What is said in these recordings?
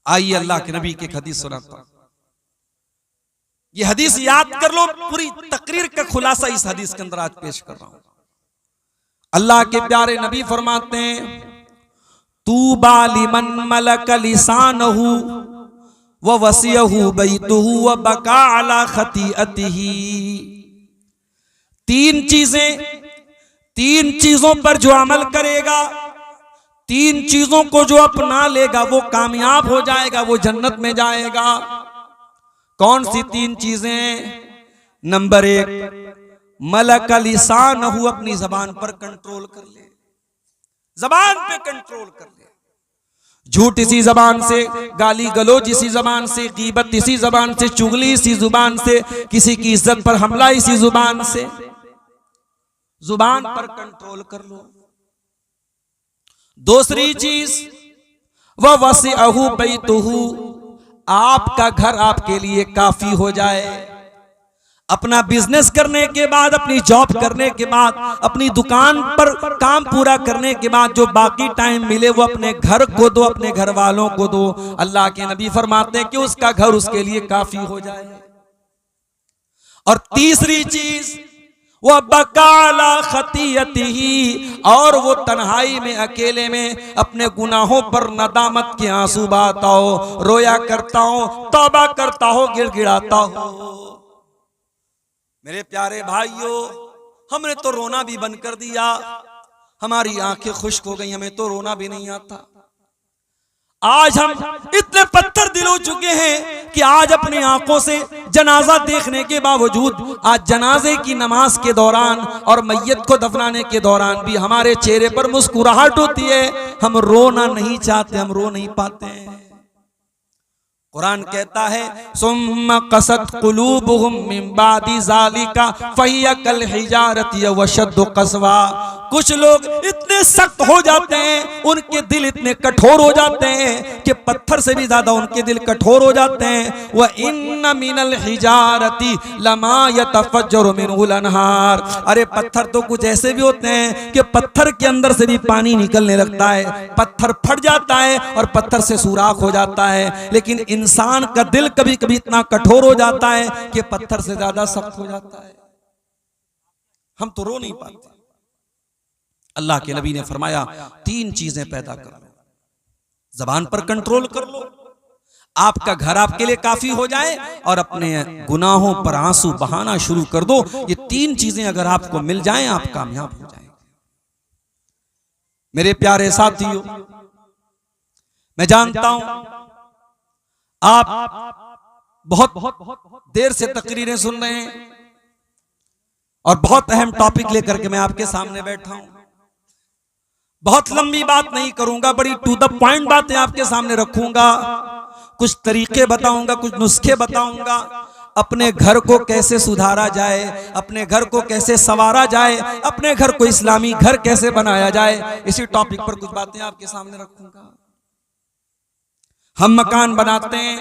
आइए अल्लाह के नबी की एक हदीस सुनाता हूं। ये हदीस याद कर लो, पूरी तकरीर का खुलासा इस हदीस के अंदर आज पेश कर रहा हूं। अल्लाह के प्यारे नबी फरमाते हैं, तूबा लिमन मलक लिसानहु व वसियहु बैतुहु व बका अला खतीअतिही। तीन चीजों पर जो अमल करेगा, तीन चीजों को जो अपना लेगा वो कामयाब हो जाएगा, वो जन्नत में जाएगा। कौन सी तीन चीजें? नंबर एक, मलक लिसानहु, अपनी जबान पर कंट्रोल कर ले, जबान पे कंट्रोल कर ले। झूठ इसी जबान से, गाली गलोच इसी जबान से, गीबत इसी जबान से, चुगली इसी जुबान से, किसी की इज्जत पर हमला इसी जुबान से। जुबान पर कंट्रोल कर लो। दूसरी चीज, वह वसिअहु बैतुहु, आपका घर आपके लिए काफी हो जाए। अपना बिजनेस करने के बाद, अपनी जॉब करने के बाद, अपनी दुकान पर काम पूरा करने के बाद जो बाकी टाइम मिले वो अपने घर को दो, अपने घर वालों को दो। अल्लाह के नबी फरमाते हैं कि उसका घर उसके लिए काफी हो जाए। और तीसरी चीज, वह बकाला खतीयतिही, और वो तन्हाई में, अकेले में अपने गुनाहों पर नदामत के आंसू बहाता हो, रोया करता हो, तौबा करता हो, गिड़गिड़ाता हो। मेरे प्यारे भाइयों, हमने तो रोना भी बंद कर दिया, हमारी आंखें खुश्क हो गई, हमें तो रोना भी नहीं आता। आज हम इतने पत्थर दिल हो चुके हैं कि आज अपनी आंखों से जनाजा देखने के बावजूद, आज जनाजे की नमाज के दौरान और मैयत को दफनाने के दौरान भी हमारे चेहरे पर मुस्कुराहट होती है। हम रोना नहीं चाहते, हम रो नहीं पाते हैं। कुरान कहता है, सुम्मा कसत कुलूबुहुम मिन बादी ज़ालिका फहिया कल हिजारति व अशद्दु क़स्वा। कुछ लोग इतने सख्त हो जाते हैं, उनके दिल इतने कठोर हो जाते हैं कि पत्थर से भी ज्यादा उनके दिल कठोर हो जाते हैं। व इन्ना मिनल हिजारति लमा यतफज्जरु मिनहुल अनहार। अरे पत्थर तो कुछ ऐसे भी होते हैं कि पत्थर के अंदर से भी पानी निकलने लगता है, पत्थर फट जाता है और पत्थर से सुराख हो जाता है। लेकिन इंसान का दिल कभी कभी इतना कठोर हो जाता है कि पत्थर से ज्यादा सख्त हो जाता है। हम तो रो नहीं पाते। अल्लाह के नबी ने फरमाया, तीन चीजें पैदा कर लो, जबान पर कंट्रोल कर लो, आपका घर आपके लिए काफी हो जाए, और अपने गुनाहों पर आंसू बहाना शुरू कर दो। ये तीन चीजें अगर आपको मिल जाएं, आप कामयाब हो जाएंगे। मेरे प्यारे साथियों, मैं जानता हूं आप बहुत देर से तकरीरें सुन रहे हैं और बहुत अहम टॉपिक लेकर के मैं आपके सामने बैठा हूं। बहुत लंबी बात नहीं करूंगा, बड़ी टू द पॉइंट बातें आपके सामने रखूंगा। कुछ तरीके बताऊंगा, कुछ नुस्खे बताऊंगा, अपने घर को कैसे सुधारा जाए, अपने घर को कैसे संवारा जाए, अपने घर को इस्लामी घर कैसे बनाया जाए। इसी टॉपिक पर कुछ बातें आपके सामने रखूंगा। हम मकान बनाते हैं,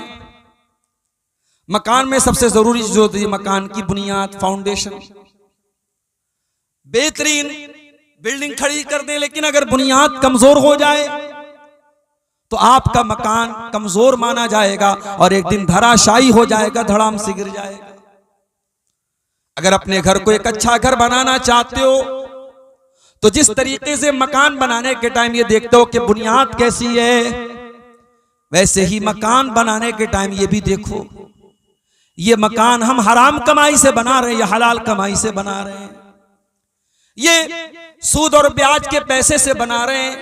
मकान में सबसे जरूरी चीज होती है मकान की बुनियाद, फाउंडेशन। बेहतरीन बिल्डिंग खड़ी कर दें, लेकिन अगर बुनियाद कमजोर हो जाए तो आपका मकान कमजोर माना जाएगा और एक दिन धराशायी हो जाएगा, धड़ाम से गिर जाएगा। अगर अपने घर को एक अच्छा घर बनाना चाहते हो तो जिस तरीके से मकान बनाने के टाइम ये देखते हो कि बुनियाद कैसी है, वैसे ही मकान बनाने के टाइम ये भी देखो ये मकान हम हराम कमाई से बना रहे हैं या हलाल कमाई से बना रहे हैं, ये सूद और ब्याज के पैसे से बना रहे हैं,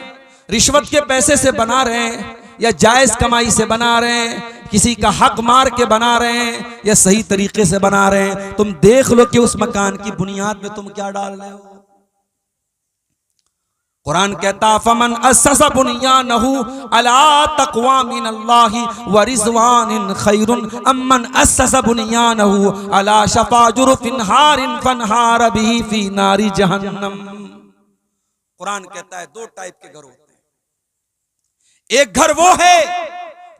रिश्वत के पैसे से बना रहे हैं, या जायज कमाई से बना रहे हैं, किसी का हक मार के बना रहे हैं, या सही तरीके से बना रहे हैं। तुम देख लो कि उस मकान की बुनियाद में तुम क्या डाल रहे हो। कुरान कहता, फमन अस्ससा बुनियानहु अला तक़वा मिनल्लाहि व रिज़वानिन खैरुन अम्मन अस्ससा बुनियानहु अला शफा जुरुफिन हारिन फनहार बिही फी नारी जहन्नम। कुरान कहता है दो टाइप के घर होते हैं। एक घर वो है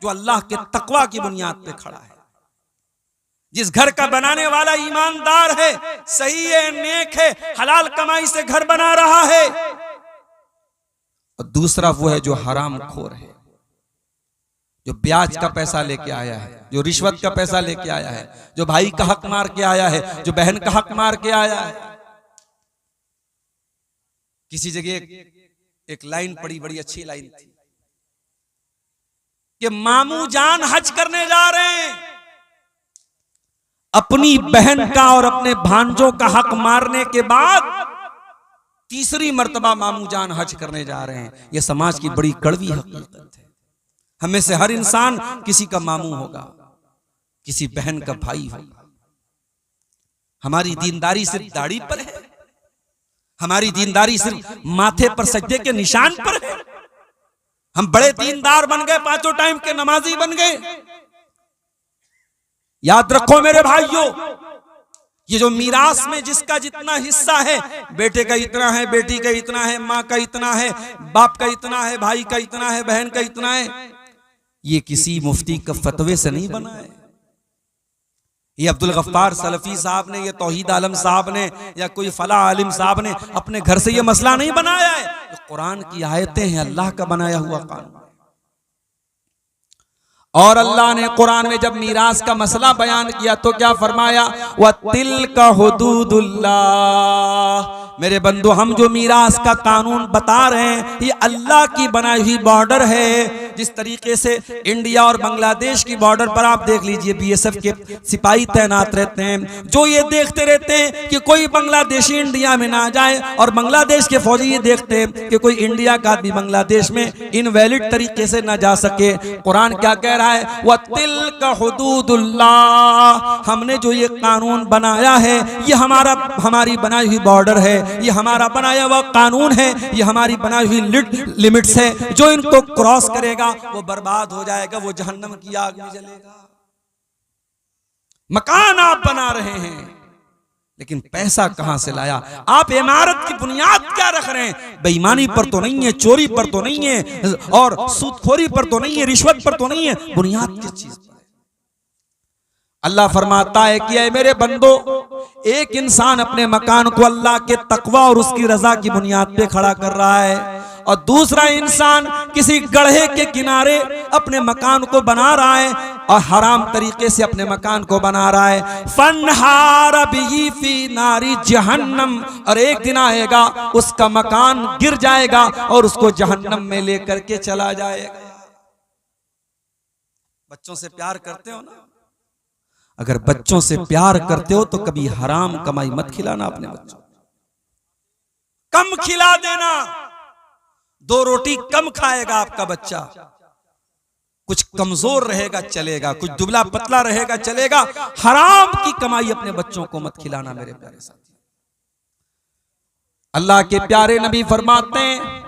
जो अल्लाह के तकवा की बुनियाद पे खड़ा है, जिस घर का बनाने वाला ईमानदार है, सही है, नेक है, हलाल कमाई से घर बना रहा है। और दूसरा वो है जो हराम खोर है, जो ब्याज का पैसा लेके आया है, जो रिश्वत का पैसा लेके आया है, जो भाई का हक मार के आया है, जो बहन का हक मार के आया है। किसी जगह एक लाइन पड़ी, बड़ी अच्छी लाइन थी कि मामू जान हज करने जा रहे हैं, अपनी बहन का और अपने भांजों का हक मारने के बाद तीसरी मर्तबा मामू जान हज करने जा रहे हैं। यह समाज की बड़ी कड़वी हकीकत है। हमें से हर इंसान किसी का मामू होगा, किसी बहन का भाई होगा। हमारी दीनदारी सिर्फ दाढ़ी पर है, हमारी दीनदारी सिर्फ माथे पर सज्जे के निशान पर है। हम बड़े दीनदार बन गए, पांचों टाइम के नमाजी बन गए। याद रखो मेरे भाइयों, ये जो मीरास में जिसका जितना हिस्सा है, बेटे का इतना है, बेटी का इतना है, माँ का इतना है, बाप का इतना है, भाई का इतना है, बहन का इतना है, ये किसी मुफ्ती का फतवे से नहीं बना है। ये अब्दुल गफ्फार सलफी साहब ने, ये तौहीद आलम साहब ने, या कोई फला आलिम साहब ने अपने घर से ये मसला नहीं बनाया है। ये कुरान की आयतें हैं, अल्लाह का बनाया हुआ कानून। और अल्लाह ने कुरान में जब मीरास का मसला बयान किया तो क्या फरमाया? वतिल्का हुदूदुल्लाह। मेरे बंदो, हम जो मीरास का कानून बता रहे हैं, ये अल्लाह की बनाई हुई बॉर्डर है। जिस तरीके से इंडिया और बांग्लादेश की बॉर्डर पर आप देख लीजिए, बीएसएफ के सिपाही तैनात रहते हैं, जो ये देखते रहते हैं कि कोई बांग्लादेशी इंडिया में ना जाए, और बांग्लादेश के फौजी ये देखते हैं कि कोई इंडिया का आदमी बांग्लादेश में इनवैलिड तरीके से ना जा सके। कुरान क्या कह रहा है? वतिल्का हुदूदुल्लाह। हमने जो ये कानून बनाया है, ये हमारी बनाई हुई बॉर्डर है, ये हमारा बनाया हुआ कानून है, ये हमारी बनाई हुई लिमिट्स है। जो इनको क्रॉस करेगा वो बर्बाद हो जाएगा, वो जहन्नम की आग में जलेगा। मकान आप बना रहे हैं, लेकिन पैसा कहां से लाया? आप इमारत की बुनियाद क्या रख रहे हैं? बेईमानी पर तो नहीं है, चोरी पर तो नहीं है, और सूदखोरी पर तो नहीं है, रिश्वत पर तो नहीं है। बुनियाद किस चीज पर है? अल्लाह फरमाता है कि ऐ मेरे बंदो, एक इंसान अपने मकान को अल्लाह के तकवा और उसकी रजा की बुनियाद पे खड़ा कर रहा है, और दूसरा इंसान किसी गड्ढे के किनारे अपने मकान को बना रहा है और हराम तरीके से अपने मकान को बना रहा है। फन्हार बिही फी नारी जहन्नम। और एक दिन आएगा, उसका मकान गिर जाएगा और उसको जहन्नम में लेकर के चला जाएगा। बच्चों से प्यार करते हो ना? अगर बच्चों से प्यार करते हो तो कभी हराम कमाई मत खिलाना अपने बच्चों, कम खिला देना। 2 रोटी कम खाएगा आपका बच्चा, कुछ कमजोर रहेगा चलेगा, कुछ दुबला पतला रहेगा चलेगा। हराम की कमाई अपने बच्चों को मत खिलाना मेरे प्यारे साथी। अल्लाह के प्यारे नबी फरमाते हैं,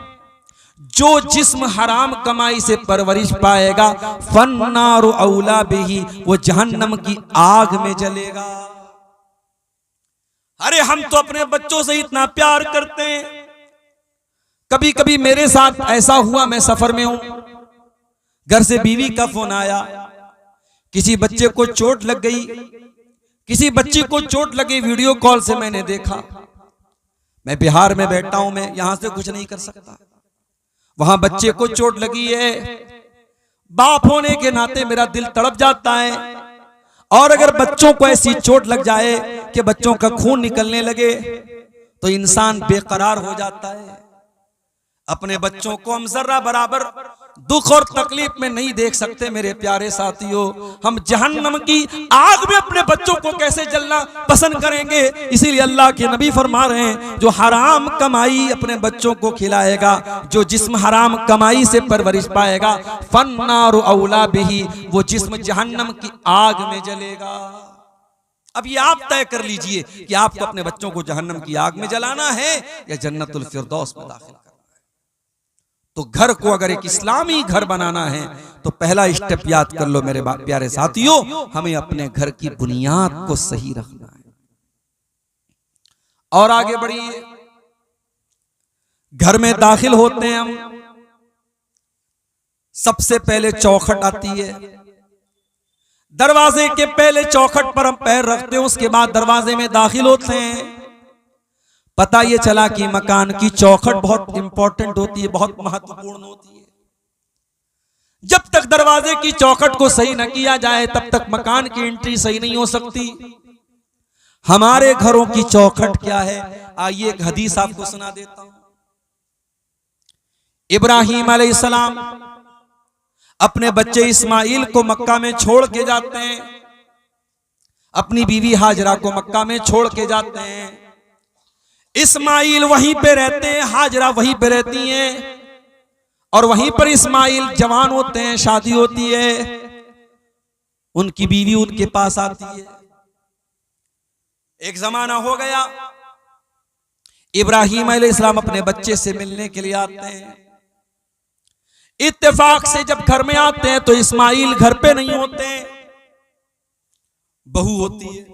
जो जिस्म हराम कमाई से परवरिश पाएगा, फन्नारु औला बिही, वो जहन्नम की आग में जलेगा। अरे हम तो अपने बच्चों से इतना प्यार करते हैं। कभी कभी मेरे साथ ऐसा हुआ, मैं सफर में हूं, घर से बीवी का फोन आया, किसी बच्चे को चोट लग गई, किसी बच्ची को चोट लगी, वीडियो कॉल से मैंने देखा। मैं बिहार में बैठा हूं, मैं यहां से कुछ नहीं कर सकता। वहां बच्चे को चोट लगी है, बाप होने के नाते मेरा दिल तड़प जाता है। और अगर बच्चों को ऐसी चोट लग जाए कि बच्चों का खून निकलने लगे तो इंसान बेकरार हो जाता है। अपने बच्चों को हम जर्रा बराबर दुख और तकलीफ में नहीं देख सकते मेरे प्यारे साथियों। हम जहन्नम की आग में अपने बच्चों को कैसे जलना पसंद करेंगे? इसीलिए अल्लाह के नबी फरमा रहे हैं, जो हराम कमाई अपने बच्चों को खिलाएगा, जो जिस्म हराम कमाई से परवरिश पाएगा, फन्नारु औला बिही, वो जिस्म जहन्नम की आग में जलेगा। अब ये आप तय कर लीजिए कि आपको अपने बच्चों को जहन्नम की आग में जलाना है या जन्नतुल फिरदौस में दाखिल करना है। तो घर को अगर एक इस्लामी घर बनाना है तो पहला स्टेप याद कर लो मेरे प्यारे साथियों, हमें अपने घर की बुनियाद को सही रखना है। और आगे बढ़िए, घर में दाखिल होते हैं हम, सबसे पहले चौखट आती है। दरवाजे के पहले चौखट पर हम पैर रखते हैं, उसके बाद दरवाजे में दाखिल होते हैं। पता ये चला कि मकान की चौखट बहुत इंपॉर्टेंट होती है, बहुत महत्वपूर्ण होती है। जब तक दरवाजे की चौखट को सही न किया जाए तब तक मकान की एंट्री सही नहीं हो सकती। हमारे घरों की चौखट क्या है, आइए एक हदीस आपको सुना देता हूं। इब्राहिम अलैहिस्सलाम अपने बच्चे इस्माइल को मक्का में छोड़ के जाते हैं, अपनी बीवी हाजरा को मक्का में छोड़ के जाते हैं। इस्माइल वहीं पे रहते हैं, हाजरा वहीं पे रहती हैं, और वहीं पर इस्माइल जवान होते हैं, शादी होती है, उनकी बीवी उनके पास आती है। एक जमाना हो गया, इब्राहिम अलैहिस्सलाम अपने बच्चे से मिलने के लिए आते हैं। इत्तेफाक से जब घर में आते हैं तो इस्माइल घर पे नहीं होते, बहू होती है।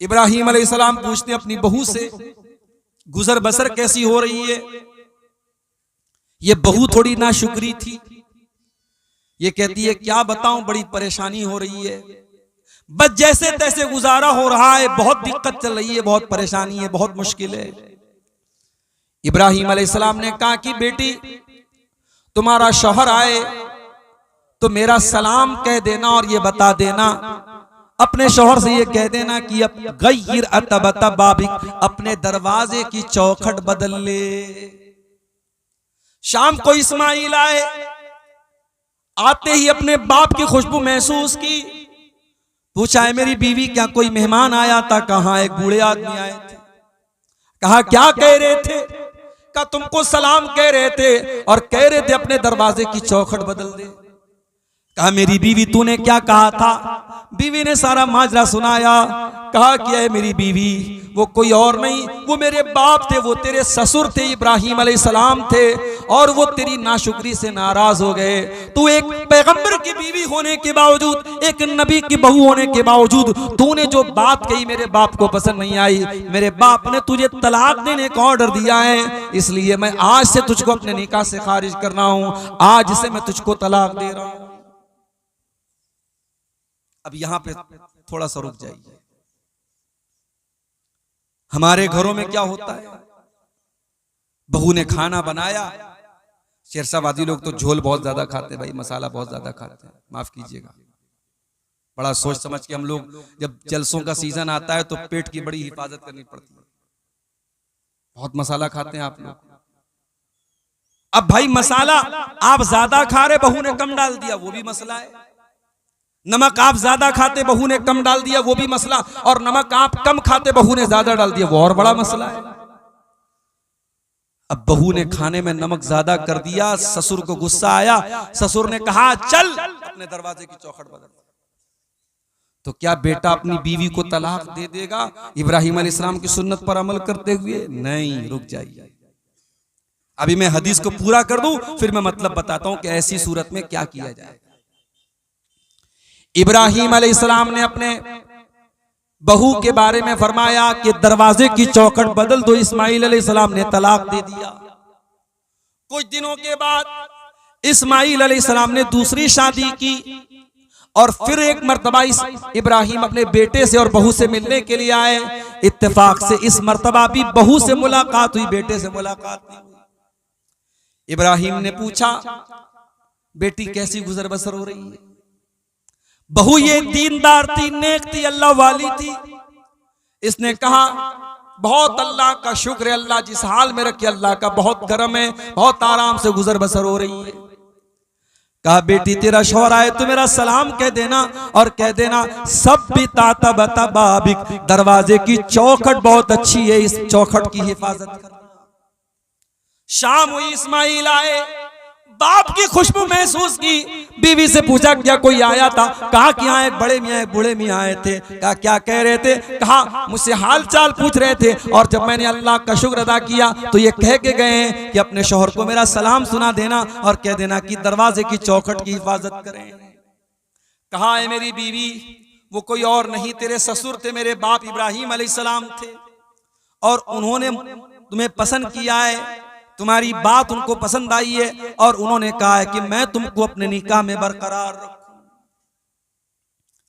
इब्राहिम अलैहिस्सलाम पूछते हैं अपनी बहू से, गुजर बसर कैसी हो रही है? ये बहू थोड़ी नाशुक्री थी। ये कहती है क्या बताऊं, बड़ी परेशानी हो रही है, बस जैसे तैसे गुजारा हो रहा है, बहुत दिक्कत चल रही है, बहुत परेशानी है, बहुत मुश्किल है। इब्राहिम अलैहिस्सलाम ने कहा कि बेटी तुम्हारा शौहर आए तो मेरा सलाम कह देना और ये बता देना, अपने शौहर से ये कह देना कि अब गय्यर अतबता बाबिक, अपने दरवाजे की चौखट बदल ले। शाम को इस्माइल आए, आते ही अपने बाप की खुशबू महसूस की। पूछा है मेरी बीवी क्या कोई मेहमान आया था? कहा एक बूढ़े आदमी आए थे। कहा क्या कह रहे थे? कहा तुमको सलाम कह रहे थे और कह रहे थे अपने दरवाजे की चौखट बदल दे। कहा मेरी बीवी तूने क्या कहा था? बीवी ने सारा माजरा सुनाया। कहा क्या है मेरी बीवी, वो कोई और नहीं, वो मेरे बाप थे, वो तेरे ससुर थे, इब्राहिम अलैहिस्सलाम थे, और वो तेरी नाशुक्री से नाराज हो गए। तू एक पैगंबर की बीवी होने के बावजूद, एक नबी की बहू होने के बावजूद तूने जो बात कही मेरे बाप को पसंद नहीं आई। मेरे बाप ने तुझे तलाक देने का ऑर्डर दिया है, इसलिए मैं आज से तुझको अपने निकाह से खारिज कर रहा हूं, आज से मैं तुझको तलाक दे रहा हूं। अब यहां पे थोड़ा सा रुक जाइए। हमारे घरों में क्या होता है, बहू ने खाना बनाया, शेरशाबादी लोग तो झोल बहुत ज्यादा खाते हैं भाई, मसाला बहुत ज्यादा खाते हैं, माफ कीजिएगा। बड़ा सोच समझ के हम लोग, जब जलसों का सीजन आता है तो पेट की बड़ी हिफाजत करनी पड़ती है। बहुत मसाला खाते हैं आप लोग। अब भाई मसाला आप ज्यादा खा रहे, बहू ने कम डाल दिया, वो भी मसला है। नमक आप ज्यादा खाते, बहू ने कम डाल दिया, वो भी मसला। और नमक आप कम खाते, बहू ने ज्यादा डाल दिया, वो और बड़ा मसला है। अब बहू ने खाने में नमक ज्यादा कर दिया, ससुर को गुस्सा आया, ससुर ने कहा चल अपने दरवाजे की चौखट बदल। तो क्या बेटा अपनी बीवी को तलाक दे देगा इब्राहिम अलैहिस्सलाम की सुन्नत पर अमल करते हुए? नहीं, रुक जाइए, अभी मैं हदीस को पूरा कर दूं, फिर मैं मतलब बताता हूं कि ऐसी सूरत में क्या किया जाए। इब्राहिम अलैहिस्सलाम ने अपने बहू के बारे में फरमाया कि दरवाजे की चौखट बदल दो। इस्माइल अलैहिस्सलाम ने तलाक दे दिया। कुछ दिनों के बाद इस्माइल अलैहिस्सलाम ने दूसरी शादी की और फिर एक मर्तबा इब्राहिम अपने बेटे से और बहू से मिलने के लिए आए। इत्तेफाक से इस मर्तबा भी बहू से मुलाकात हुई, बेटे से मुलाकात नहीं हुई। इब्राहिम ने पूछा बेटी कैसी गुजर बसर हो रही है? बहू ये दीनदार थी, नेक थी, अल्लाह वाली थी। इसने कहा बहुत अल्लाह का शुक्र है, अल्लाह जिस हाल में रखे अल्लाह का बहुत करम है, बहुत आराम से गुजर बसर हो रही है। कहा बेटी तेरा शौहर आए तो मेरा सलाम कह देना और कह देना सब भी ताता बता बाबिक, दरवाजे की चौखट बहुत अच्छी है, इस चौखट की हिफाजत करना। शाम हुई, इस्माइल आए, बाप की खुशबू महसूस की। बीवी से पूछा क्या कोई आया था? कहा कि हाँ एक बड़े मियाँ एक बूढ़े मियाँ आए थे। कहा क्या कह रहे थे? कहा मुझसे हाल चाल पूछ रहे थे, और जब मैंने अल्लाह का शुक्र अदा किया तो ये कह के गए हैं कि अपने शौहर को मेरा सलाम सुना देना और कह देना कि दरवाजे की चौखट की हिफाजत करें। कहा है मेरी बीवी वो कोई और नहीं तेरे ससुर थे, मेरे बाप इब्राहिम अलैहिस्सलाम थे, और उन्होंने तुम्हें पसंद किया है, तुम्हारी बात उनको पसंद आई है, और उन्होंने कहा है कि मैं तुमको अपने निकाह में बरकरार रखूं।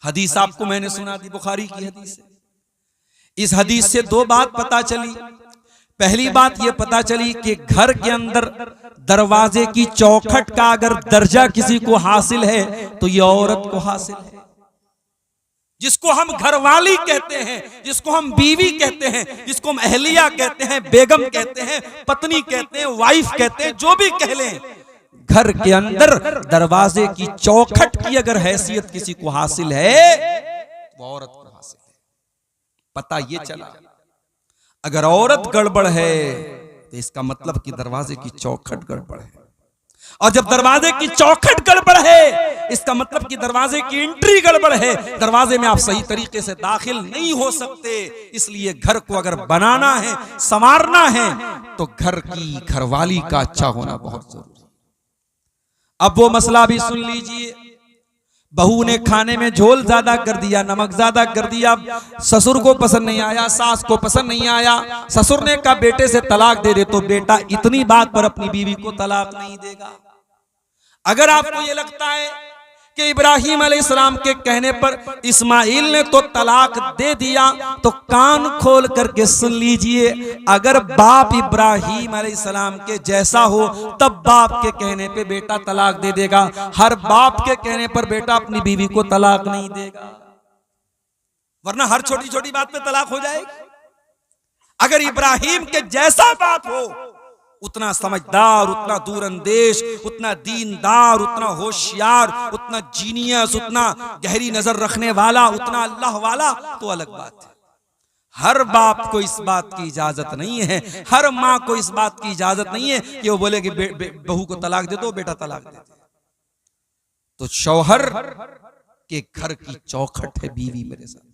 हदीस आपको मैंने सुना दी, बुखारी की हदीस है। इस हदीस से दो बात पता चली। पहली बात यह पता चली कि घर के अंदर दरवाजे की चौखट का अगर दर्जा किसी को हासिल है तो ये औरत को हासिल है। जिसको हम घरवाली कहते हैं, जिसको हम बीवी कहते हैं, जिसको हम अहलिया कहते हैं, बेगम कहते हैं, पत्नी कहते हैं, वाइफ कहते हैं, जो भी कह लें, घर के अंदर दरवाजे की चौखट की अगर हैसियत किसी को हासिल है वो औरत को हासिल है। पता ये चला अगर औरत गड़बड़ है तो इसका मतलब कि दरवाजे की चौखट गड़बड़ है, और जब दरवाजे की चौखट गड़बड़ है इसका मतलब कि दरवाजे की एंट्री गड़बड़ है, दरवाजे में आप सही तरीके से दाखिल नहीं हो सकते। इसलिए घर को अगर बनाना है, संवारना है, तो घर की घरवाली का अच्छा होना बहुत जरूरी है। अब वो मसला भी सुन लीजिए, बहू ने खाने में झोल ज्यादा कर दिया, नमक ज्यादा कर दिया, ससुर को पसंद नहीं आया, सास को पसंद नहीं आया, ससुर ने कहा बेटे से तलाक दे दे, तो बेटा इतनी बात पर अपनी बीवी को तलाक नहीं देगा। अगर आपको ये लगता है कि इब्राहिम अलैहिस्सलाम के कहने पर इस्माइल ने तो तलाक दे दिया, तो कान खोल करके सुन लीजिए, अगर बाप इब्राहिम अलैहिस्सलाम के जैसा हो तब बाप के कहने पे बेटा तलाक दे देगा। हर बाप के कहने पर बेटा अपनी बीवी को तलाक नहीं देगा, वरना हर छोटी छोटी बात पे तलाक हो जाएगी। अगर इब्राहिम के जैसा बाप हो, उतना समझदार, उतना दूरअंदेश, उतना दीनदार, उतना होशियार, उतना जीनियस, उतना गहरी नजर रखने वाला, उतना अल्लाह वाला, तो अलग बात है। हर बाप को इस बात की इजाजत नहीं है, हर माँ को इस बात की इजाजत नहीं है कि वो बोले कि बहू को तलाक दे दो, बेटा तलाक दे दे। तो शौहर के घर की चौखट है बीवी मेरे साथ।